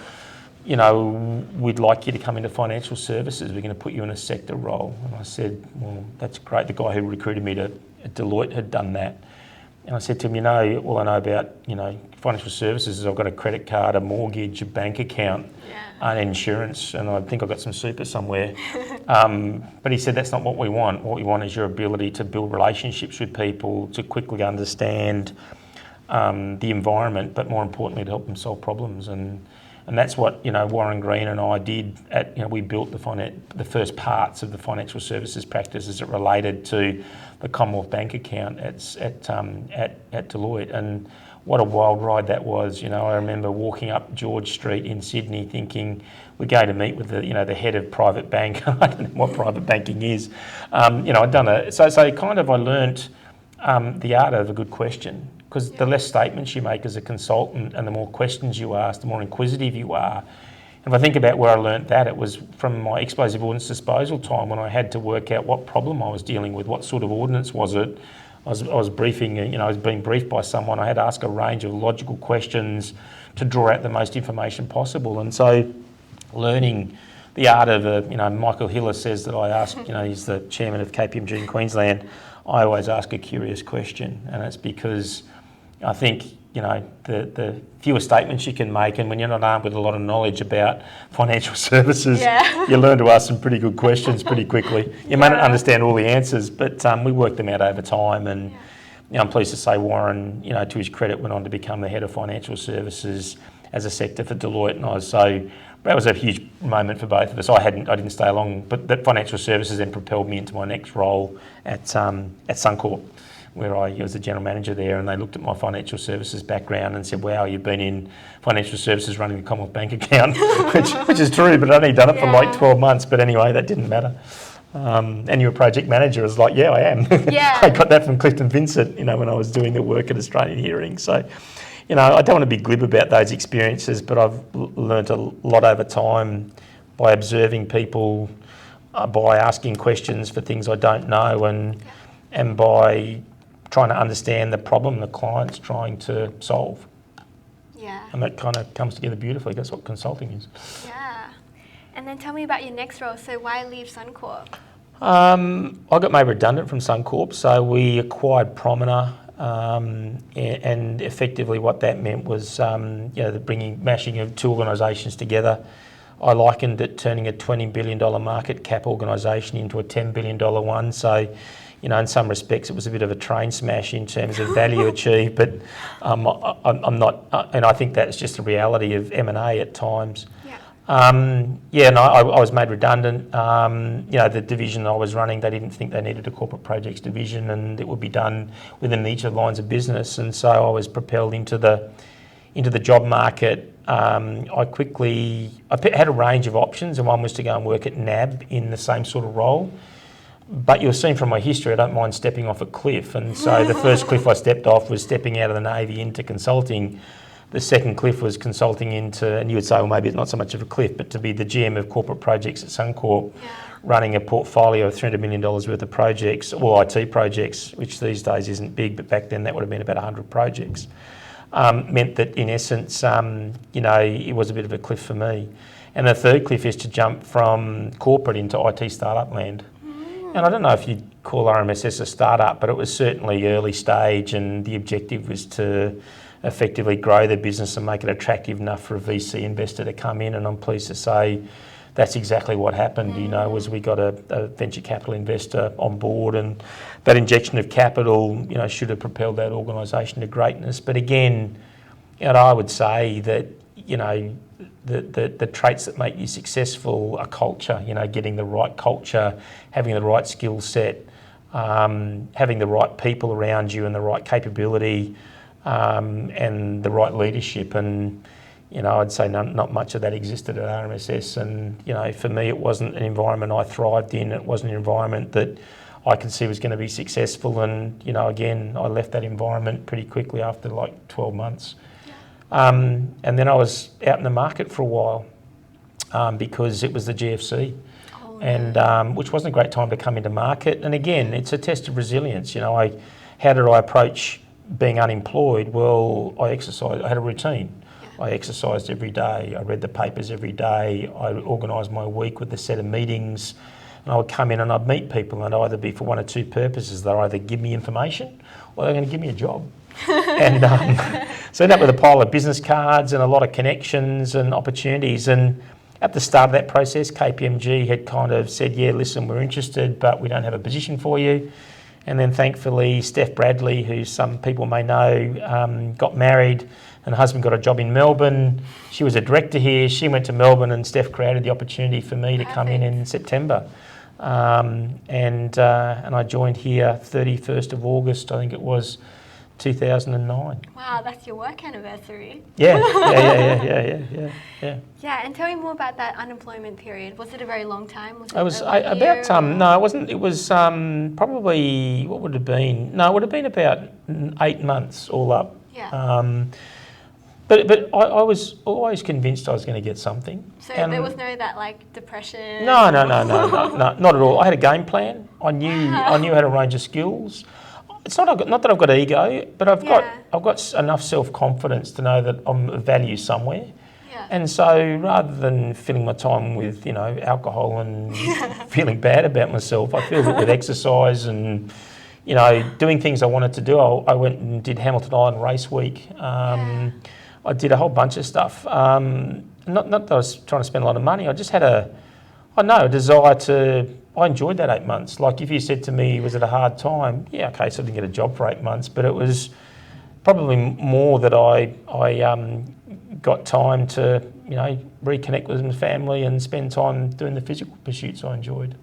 we'd like you to come into financial services. We're going to put you in a sector role. And I said, well, that's great. The guy who recruited me at Deloitte had done that. And I said to him, all I know about, financial services is I've got a credit card, a mortgage, a bank account, and insurance, and I think I've got some super somewhere. But he said, that's not what we want. What we want is your ability to build relationships with people, to quickly understand the environment, but more importantly, to help them solve problems. And that's what Warren Green and I did. We built the first parts of the financial services practice as it related to the Commonwealth Bank account at Deloitte. And what a wild ride that was. I remember walking up George Street in Sydney thinking we're going to meet with the head of private bank. I don't know what private banking is. I'd done so kind of I learnt the art of a good question. Because the less statements you make as a consultant and the more questions you ask, the more inquisitive you are. And if I think about where I learnt that, it was from my explosive ordnance disposal time when I had to work out what problem I was dealing with, what sort of ordnance was it. I was briefing, I was being briefed by someone. I had to ask a range of logical questions to draw out the most information possible. And so learning the art of, Michael Hiller says that I ask, he's the chairman of KPMG in Queensland, I always ask a curious question. And it's because I think, the fewer statements you can make, and when you're not armed with a lot of knowledge about financial services, you learn to ask some pretty good questions pretty quickly. You may not understand all the answers, but we work them out over time. And I'm pleased to say Warren, to his credit, went on to become the head of financial services as a sector for Deloitte, and that was a huge moment for both of us. I didn't stay long, but that financial services then propelled me into my next role at Suncorp, where I was the general manager there, and they looked at my financial services background and said, "Wow, you've been in financial services running the Commonwealth Bank account," which is true, but I'd only done it for like 12 months. But anyway, that didn't matter. And you're a project manager. I was like, yeah, I am. Yeah. I got that from Clifton Vincent, when I was doing the work at Australian Hearing. So, I don't want to be glib about those experiences, but I've learnt a lot over time by observing people, by asking questions for things I don't know, and by trying to understand the problem the client's trying to solve. Yeah. And that kind of comes together beautifully. That's what consulting is. Yeah. And then tell me about your next role. So why leave Suncorp? I got made redundant from Suncorp, so we acquired Promina, and effectively what that meant was, the mashing of two organisations together. I likened it turning a $20 billion market cap organisation into a $10 billion one. So, in some respects, it was a bit of a train smash in terms of value achieved, but I'm not, and I think that's just the reality of M&A at times. I was made redundant. The division I was running, they didn't think they needed a corporate projects division, and it would be done within each of the lines of business. And so I was propelled into the job market. I had a range of options, and one was to go and work at NAB in the same sort of role. But you'll see from my history, I don't mind stepping off a cliff. And so the first cliff I stepped off was stepping out of the Navy into consulting. The second cliff was consulting into, and you would say, well, maybe it's not so much of a cliff, but to be the GM of corporate projects at Suncorp, running a portfolio of $300 million worth of projects, or IT projects, which these days isn't big, but back then that would have been about 100 projects, meant that in essence, it was a bit of a cliff for me. And the third cliff is to jump from corporate into IT startup land. And I don't know if you'd call RMSS a startup, but it was certainly early stage, and the objective was to effectively grow the business and make it attractive enough for a VC investor to come in. And I'm pleased to say that's exactly what happened. Was we got a venture capital investor on board, and that injection of capital, should have propelled that organisation to greatness. But again, I would say that, the traits that make you successful are culture, getting the right culture, having the right skill set, having the right people around you and the right capability, and the right leadership. And, I'd say not much of that existed at RMSS. And, for me, it wasn't an environment I thrived in. It wasn't an environment that I could see was going to be successful. And, again, I left that environment pretty quickly after like 12 months. And then I was out in the market for a while because it was the GFC, and which wasn't a great time to come into market. And again, it's a test of resilience. How did I approach being unemployed? Well, I exercised. I had a routine. I exercised every day. I read the papers every day. I organised my week with a set of meetings. And I would come in and I'd meet people, and I'd either be for one or two purposes. They'd either give me information or they're going to give me a job. And so I ended up with a pile of business cards and a lot of connections and opportunities. And at the start of that process, KPMG had kind of said, yeah, listen, we're interested, but we don't have a position for you. And then thankfully, Steph Bradley, who some people may know, got married, and her husband got a job in Melbourne. She was a director here. She went to Melbourne, and Steph created the opportunity for me to come in September. And I joined here 31st of August, I think it was, 2009. Wow, that's your work anniversary. Yeah. Yeah, and tell me more about that unemployment period. Was it a very long time? It was no, it wasn't. It was probably, what would it have been? No, it would have been about 8 months all up. Yeah. But I was always convinced I was going to get something. So there was no depression? No, not at all. I had a game plan. I knew how to range of skills. It's not that I've got ego, but I've got enough self-confidence to know that I'm of value somewhere. Yeah. And so rather than filling my time with, alcohol and feeling bad about myself, I filled it with exercise and, doing things I wanted to do. I went and did Hamilton Island Race Week. I did a whole bunch of stuff. Not that I was trying to spend a lot of money. I just had a desire to. I enjoyed that 8 months. Like if you said to me, was it a hard time? Yeah, okay, so I didn't get a job for 8 months, but it was probably more that I got time to, reconnect with my family and spend time doing the physical pursuits I enjoyed.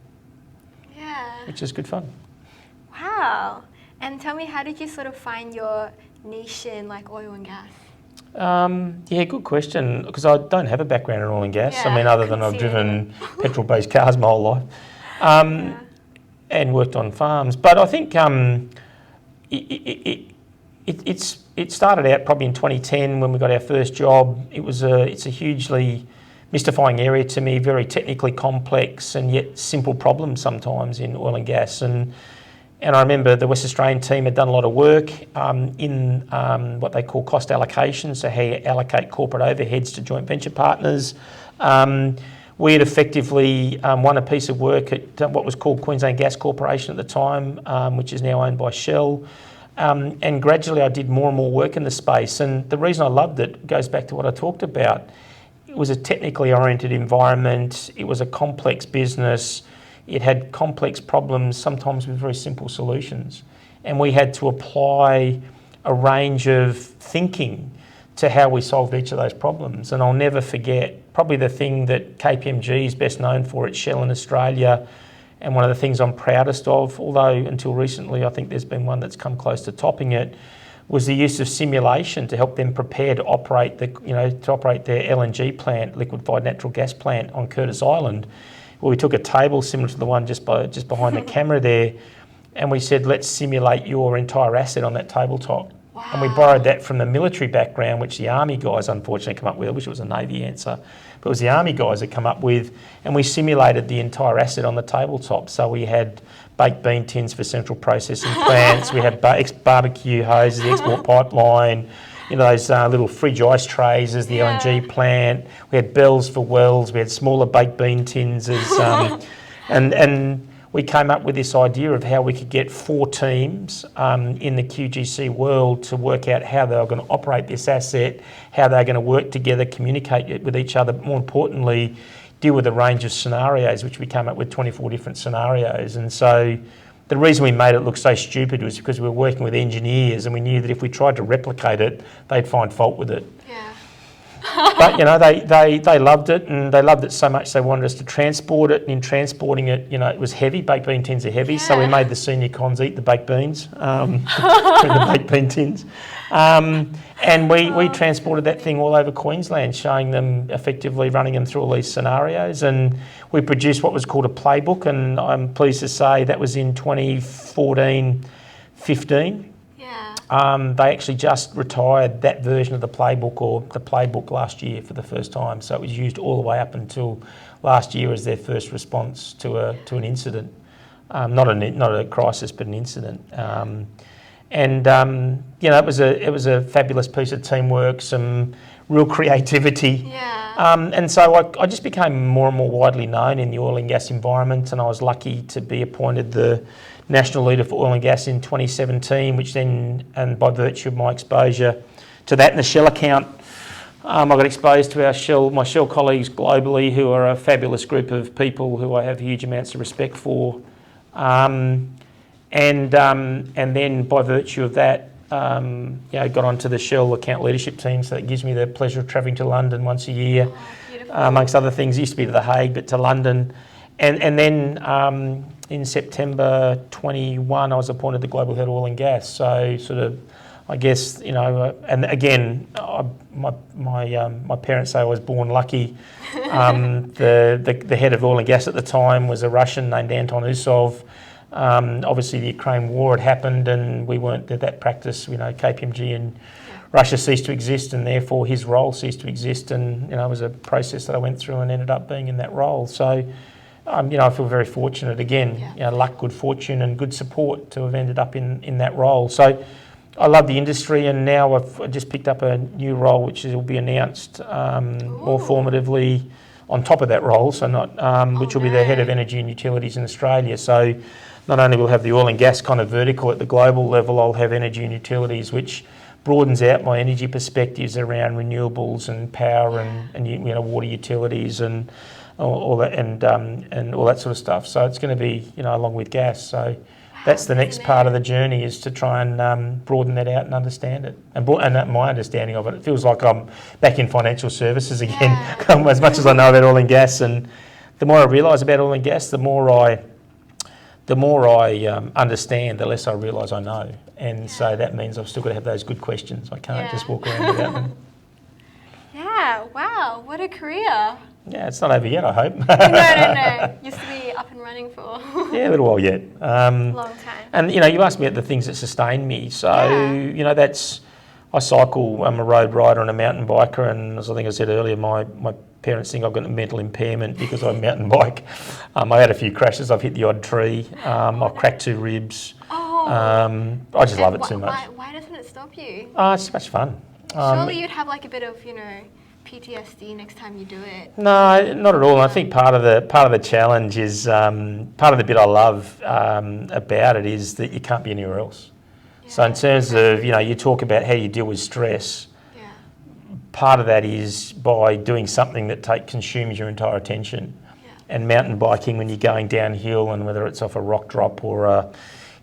Yeah. Which is good fun. Wow. And tell me, how did you sort of find your niche in like oil and gas? Yeah, good question, because I don't have a background in oil and gas. Yeah, I mean, other than I've driven petrol-based cars my whole life and worked on farms. But I think it started out probably in 2010 when we got our first job. It's a hugely mystifying area to me, very technically complex and yet simple problems sometimes in oil and gas. And I remember the West Australian team had done a lot of work in what they call cost allocation, so how you allocate corporate overheads to joint venture partners. We had effectively won a piece of work at what was called Queensland Gas Corporation at the time, which is now owned by Shell. And gradually I did more and more work in the space. And the reason I loved it goes back to what I talked about. It was a technically oriented environment. It was a complex business. It had complex problems, sometimes with very simple solutions. And we had to apply a range of thinking to how we solved each of those problems. And I'll never forget, probably the thing that KPMG is best known for at Shell in Australia, and one of the things I'm proudest of, although until recently I think there's been one that's come close to topping it, was the use of simulation to help them prepare to operate their LNG plant, liquefied natural gas plant on Curtis Island. Well, we took a table similar to the one just behind the camera there, and we said, let's simulate your entire asset on that tabletop. Wow. And we borrowed that from the military background, which the Army guys unfortunately come up with. I wish it was a Navy answer, but it was the Army guys that come up with, and we simulated the entire asset on the tabletop. So we had baked bean tins for central processing plants, we had barbecue hoses, the export pipeline, those little fridge ice trays as the LNG plant. We had bells for wells. We had smaller baked bean tins as, and we came up with this idea of how we could get 4 teams in the QGC world to work out how they were going to operate this asset, how they were going to work together, communicate with each other, but more importantly, deal with a range of scenarios, which we came up with 24 different scenarios. And so the reason we made it look so stupid was because we were working with engineers and we knew that if we tried to replicate it, they'd find fault with it. Yeah. But, they loved it, and they loved it so much they wanted us to transport it. And in transporting it, it was heavy. Baked bean tins are heavy, so we made the senior cons eat the baked beans from the baked bean tins. And we transported that thing all over Queensland, showing them effectively running them through all these scenarios. And we produced what was called a playbook, and I'm pleased to say that was in 2014-15. They actually just retired that version of the playbook last year for the first time. So it was used all the way up until last year as their first response to an incident, not a crisis, but an incident. It was a fabulous piece of teamwork, some real creativity. Yeah. And so I just became more and more widely known in the oil and gas environment, and I was lucky to be appointed the National Leader for Oil and Gas in 2017, which then, and by virtue of my exposure to that and the Shell account, I got exposed to my Shell colleagues globally, who are a fabulous group of people who I have huge amounts of respect for. And then by virtue of that, got onto the Shell account leadership team, so it gives me the pleasure of travelling to London once a year, amongst other things. It used to be to The Hague, but to London. And then in September 21, I was appointed the Global Head of Oil and Gas. So sort of, I guess, and again, my parents say I was born lucky. The head of oil and gas at the time was a Russian named Anton Usov. Obviously, the Ukraine war had happened, and we weren't that practice. KPMG in Russia ceased to exist, and therefore his role ceased to exist. And it was a process that I went through and ended up being in that role. So, I feel very fortunate. Again, luck, good fortune, and good support to have ended up in that role. So, I love the industry, and now I've just picked up a new role, which will be announced more formatively on top of that role. So which will be the head of energy and utilities in Australia. So. Not only will I have the oil and gas kind of vertical at the global level, I'll have energy and utilities, which broadens out my energy perspectives around renewables and power and water utilities and all that and all that sort of stuff. So it's going to be along with gas. So that's the next part of the journey, is to try and broaden that out and understand it. And my understanding of it, it feels like I'm back in financial services again, as much as I know about oil and gas. And the more I realise about oil and gas, the more I understand, the less I realise I know. And so that means I've still got to have those good questions. I can't just walk around without them. Yeah, wow, what a career. Yeah, it's not over yet, I hope. No. Used to be up and running for yeah, a little while yet. long time. And, you asked me about the things that sustain me. So, I cycle, I'm a road rider and a mountain biker, and as I think I said earlier, my parents think I've got a mental impairment because I mountain bike. I had a few crashes, I've hit the odd tree, I've cracked 2 ribs. I just love it too much. Why doesn't it stop you? It's so much fun. Surely you'd have like a bit of, PTSD next time you do it. No, not at all. And I think part of the challenge is part of the bit I love about it is that you can't be anywhere else. Yeah. So in terms of you talk about how you deal with stress. Yeah. Part of that is by doing something that consumes your entire attention. Yeah. And mountain biking, when you're going downhill, and whether it's off a rock drop or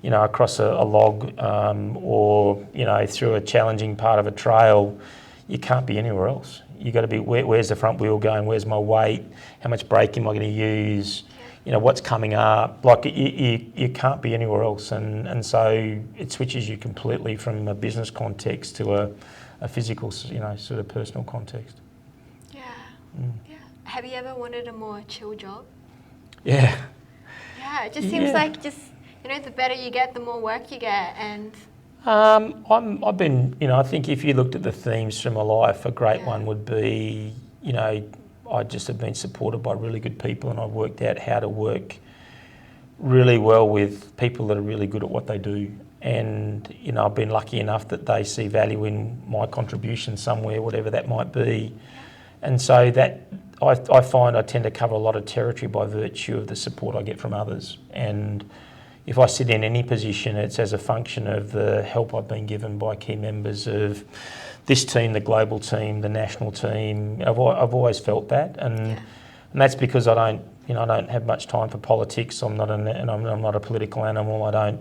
across a log or through a challenging part of a trail, you can't be anywhere else. You've got to be, where's the front wheel going, where's my weight, how much brake am I going to use, what's coming up. Like you can't be anywhere else, and so it switches you completely from a business context to a physical, sort of personal context. Yeah. Yeah. Have you ever wanted a more chill job? Yeah. Yeah, it just seems like the better you get, the more work you get, and... I've been, I think if you looked at the themes through my life, a great one would be, I just have been supported by really good people, and I've worked out how to work really well with people that are really good at what they do. And, I've been lucky enough that they see value in my contribution somewhere, whatever that might be. And so that I find I tend to cover a lot of territory by virtue of the support I get from others. And if I sit in any position, it's as a function of the help I've been given by key members of this team, the global team, the national team. I've always felt that, and that's because I don't have much time for politics. I'm not a political animal. I'm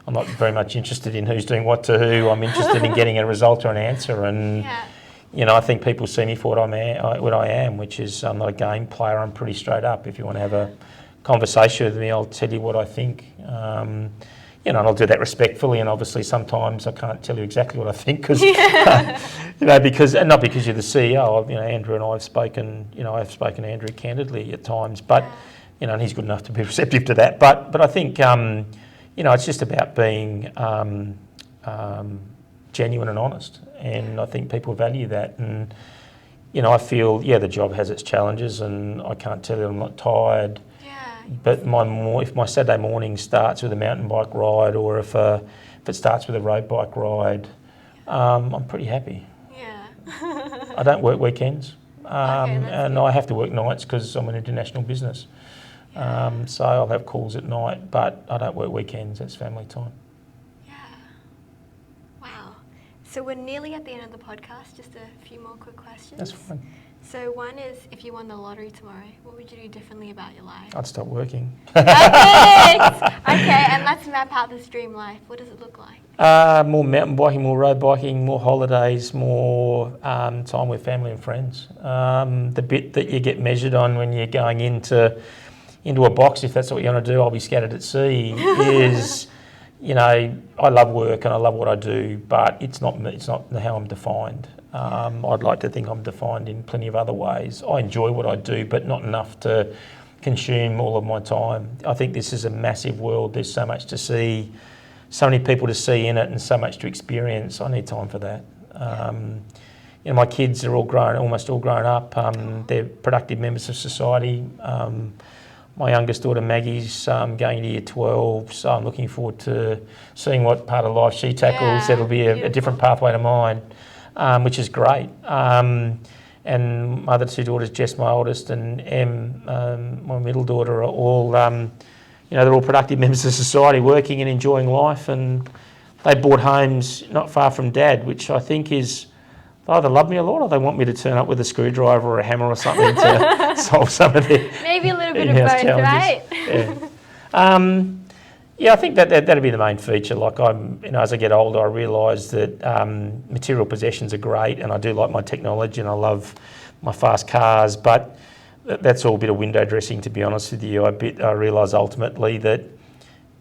not very much interested in who's doing what to who. I'm interested in getting a result or an answer, and I think people see me for what I am, which is I'm not a game player. I'm pretty straight up. If you want to have a conversation with me, I'll tell you what I think, and I'll do that respectfully. And obviously, sometimes I can't tell you exactly what I think because, because not because you're the CEO. Andrew and I have spoken. I've spoken to Andrew candidly at times, but and he's good enough to be receptive to that. But I think it's just about being genuine and honest, and I think people value that. And I feel the job has its challenges, and I can't tell you I'm not tired. But if my Saturday morning starts with a mountain bike ride, or if it starts with a road bike ride, I'm pretty happy. Yeah. I don't work weekends, and I have to work nights because I'm an international business. So I'll have calls at night, but I don't work weekends. That's family time. Yeah. Wow. So we're nearly at the end of the podcast. Just a few more quick questions. That's fine. So one is, if you won the lottery tomorrow, what would you do differently about your life? I'd stop working. Perfect! Okay, and let's map out this dream life. What does it look like? More mountain biking, more road biking, more holidays, more time with family and friends. The bit that you get measured on when you're going into a box, if that's what you want to do, I'll be scattered at sea, is, I love work and I love what I do, but it's not how I'm defined. I'd like to think I'm defined in plenty of other ways. I enjoy what I do, but not enough to consume all of my time. I think this is a massive world. There's so much to see, so many people to see in it, and so much to experience. I need time for that. My kids are almost all grown up. They're productive members of society. My youngest daughter Maggie's going to year 12, so I'm looking forward to seeing what part of life she tackles. That'll be a different pathway to mine. Which is great. And my other 2 daughters, Jess, my oldest, and Em, my middle daughter, are all, they're all productive members of society, working and enjoying life. And they bought homes not far from Dad, which I think is, they either love me a lot or they want me to turn up with a screwdriver or a hammer or something to solve some of their maybe a little bit of both, challenges. right? Yeah, I think that'd be the main feature. Like as I get older, I realise that material possessions are great, and I do like my technology, and I love my fast cars. But that's all a bit of window dressing, to be honest with you. I realise ultimately that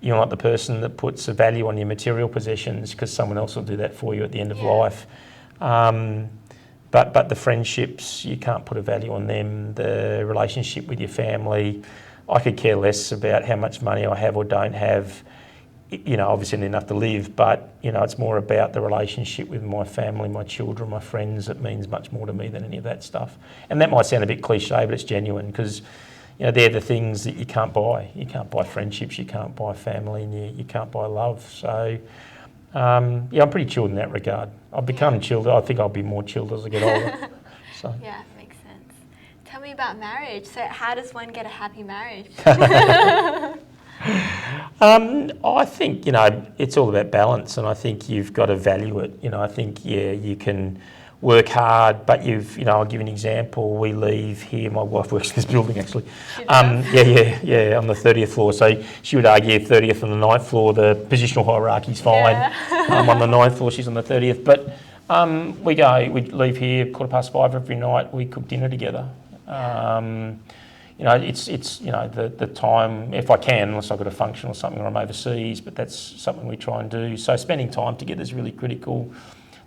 you're not the person that puts a value on your material possessions, because someone else will do that for you at the end of life. But the friendships, you can't put a value on them. The relationship with your family, I could care less about how much money I have or don't have. Obviously enough to live, but it's more about the relationship with my family, my children, my friends. It means much more to me than any of that stuff. And that might sound a bit cliche, but it's genuine, because they're the things that you can't buy. You can't buy friendships, you can't buy family, and you can't buy love. So I'm pretty chilled in that regard. I've become chilled. I think I'll be more chilled as I get older. So. Yeah, makes sense. Tell me about marriage. So how does one get a happy marriage? I think, it's all about balance, and I think you've got to value it. I think, you can work hard, but I'll give you an example. We leave here, my wife works in this building actually. On the 30th floor. So she would argue 30th and the 9th floor, the positional hierarchy's fine. I'm on the 9th floor, she's on the 30th. But we leave here 5:15 every night, we cook dinner together. It's the time, if I can, unless I've got a function or something, or I'm overseas, but that's something we try and do. So spending time together is really critical.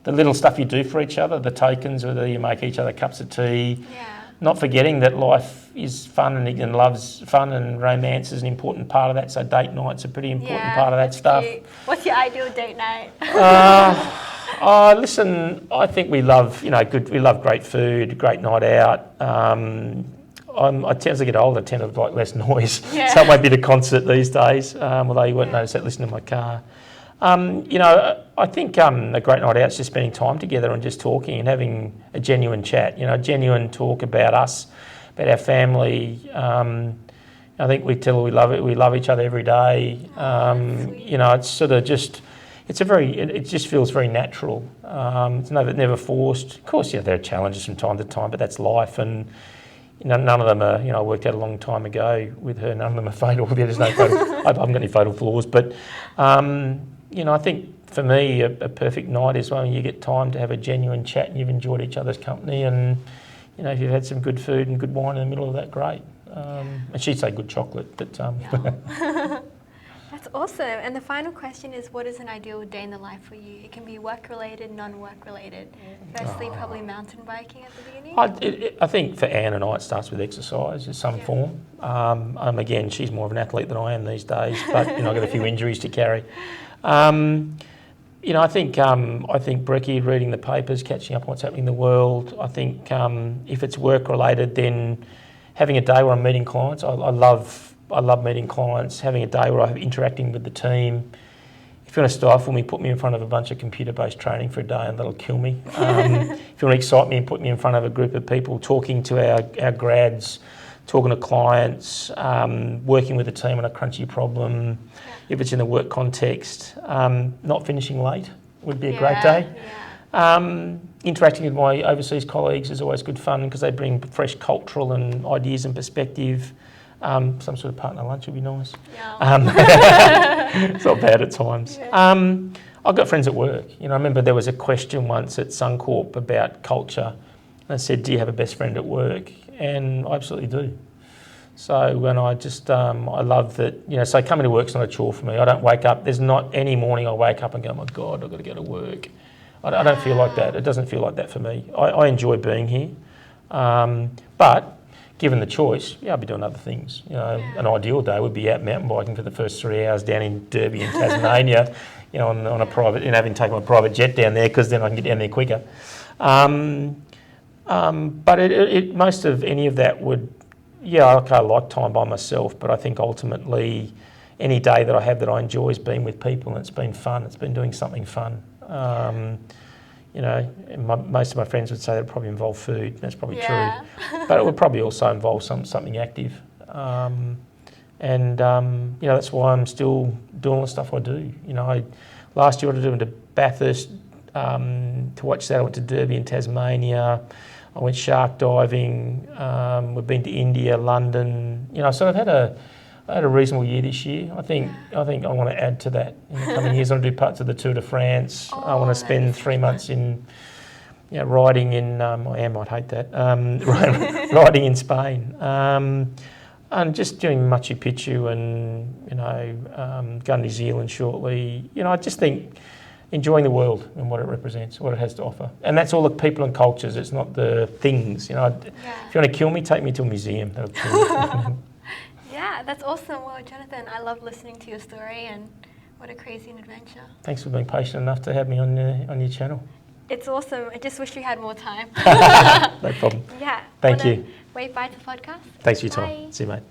The little stuff you do for each other, the tokens, whether you make each other cups of tea, not forgetting that life is fun and love's fun, and romance is an important part of that. So date night's a pretty important part of that stuff. Cute. What's your ideal date night? Listen, I think we love, we love great food, great night out. As I get older, I tend to like less noise. So I won't be at a concert these days, although you won't notice that listening to my car. I think a great night out is just spending time together and just talking and having a genuine chat, genuine talk about us, about our family. I think we love each other every day. It's sort of just, it just feels very natural. It's never forced. Of course, there are challenges from time to time, but that's life. And none of them are, I worked out a long time ago with her, none of them are fatal. There's no fatal, I haven't got any fatal flaws, but, I think for me, a perfect night is when you get time to have a genuine chat and you've enjoyed each other's company, and, if you've had some good food and good wine in the middle of that, great. And she'd say good chocolate, but... That's awesome. And the final question is, what is an ideal day in the life for you? It can be work-related, non-work-related. Firstly, probably mountain biking at the beginning. I think for Anne and I, it starts with exercise in some form. Again, she's more of an athlete than I am these days, but I've got a few injuries to carry. I think brekkie, reading the papers, catching up on what's happening in the world. I think if it's work-related, then having a day where I'm meeting clients. I love meeting clients, having a day where I'm interacting with the team. If you want to stifle me, put me in front of a bunch of computer-based training for a day and that'll kill me. If you want to excite me, put me in front of a group of people, talking to our grads, talking to clients, working with the team on a crunchy problem. If it's in a work context, not finishing late would be a great day. Interacting with my overseas colleagues is always good fun because they bring fresh cultural and ideas and perspective. Some sort of partner lunch would be nice. It's not bad at times. I've got friends at work. I remember there was a question once at Suncorp about culture. And I said, do you have a best friend at work? And I absolutely do. So when I love that, so coming to work's not a chore for me. I don't wake up, there's not any morning I wake up and go, oh my God, I've got to go to work. I don't feel like that. It doesn't feel like that for me. I enjoy being here. But given the choice, I'll be doing other things. An ideal day would be out mountain biking for the first 3 hours down in Derby in Tasmania, on a private, having taken my private jet down there because then I can get down there quicker. But most of any of that would, I like time by myself, but I think ultimately any day that I have that I enjoy is being with people, and it's been fun. It's been doing something fun. Most of my friends would say that it probably involve food. That's probably true, but it would probably also involve something active. That's why I'm still doing the stuff I do. Last year I went to Bathurst to watch that. I went to Derby in Tasmania. I went shark diving. We've been to India, London. So I've had I had a reasonable year this year. I think I want to add to that in the coming years. I want to do parts of the Tour de France. I want to spend 3 months in riding in. I might hate that. Riding in Spain. And just doing Machu Picchu and going to New Zealand shortly. I just think enjoying the world and what it represents, what it has to offer. And that's all the people and cultures. It's not the things. If you want to kill me, take me to a museum. That'll kill me. Yeah, that's awesome. Well, Jonathan, I love listening to your story and what a crazy adventure. Thanks for being patient enough to have me on your channel. It's awesome. I just wish we had more time. No problem. Yeah. Thank you. Wave bye to the podcast. Thanks for your time. See you, mate.